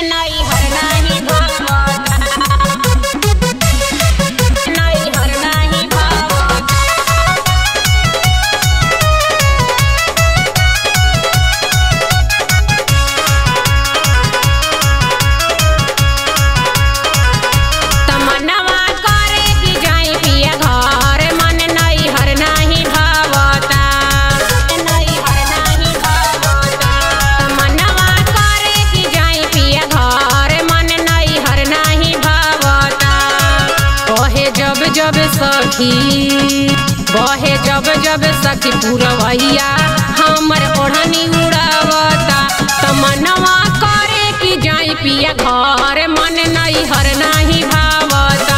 नहीं हर नहीं भावता, नहीं हर नहीं भावता। तमन्नवा करे कि जाई पिया घर, मन नहीं हर नहीं भावता, नहीं हर नहीं भावता। तमन्नवा करे कि जाई पिया घर, मन नहीं हर नहीं भावता। बहे जब जब सखी, बहे जब जब सखी पुरवैया हमर ओढ़नी उड़ावता। तमन्नवा करे कि जाई पिया घर, मन नहीं हर नहीं भावता।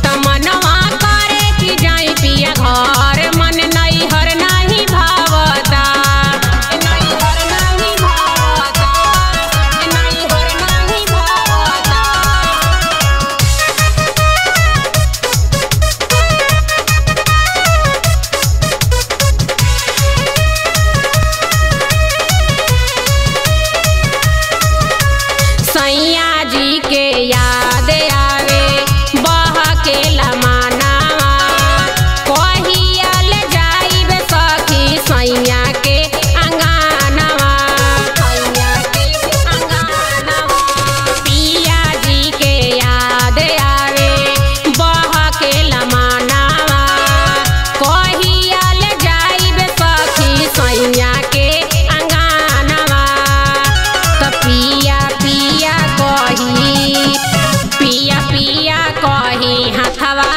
तमन्नवा करे कि जाई पिया घर, मन नहीं हर नहीं भावता, नहीं हर नहीं भावता, नहीं हर नहीं भावता। सैया जी के याद आवे बहकेला मानवा, कहियल जाइब सखी सैया के अंगनवा, सैया के अंगनवा। पिया जी के याद आवे बहकेला मानवा, कहियल जाइब सखी सैया के अंगनवा। त पिया पिया कही, पिया पिया कही हथवा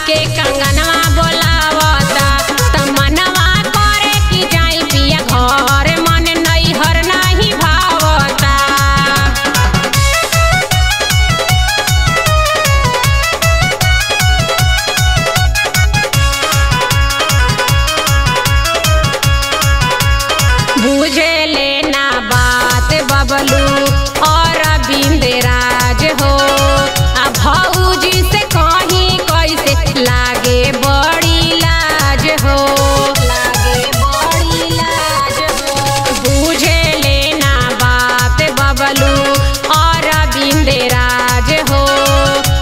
के कंगनवा बोलावता। तमन्नवा करे कि जाई पिया घर, मन नहीं हर नहीं भावता। बुझे लेना बात बबलू और बिंदराज हो, आ भौजी से कहीं कैसे लागे बड़ी लाज हो, लागे बड़ी लाज हो। बुझे लेना बात बबलू और बिंदराज हो,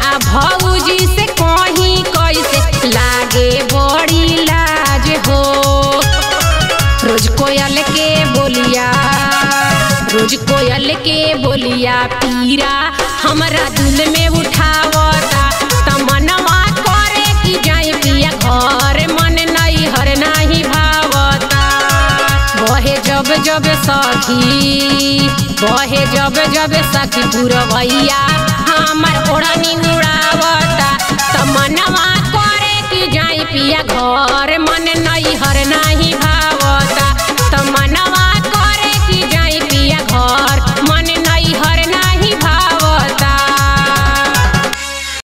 आ भौजी से कहीं कैसे लागे बड़ी लाज हो। रोज कोयल के बोलिया, रोज कोयल के बोलिया पीरा हमरा दिल में उठावता। तमन्नवा करे कि जाई पिया घर, मन नहीं हर नहीं भावता। बहे जब जब सखी, बहे जब जब सखी पुरवैया हमर ओढ़नी उड़ावता।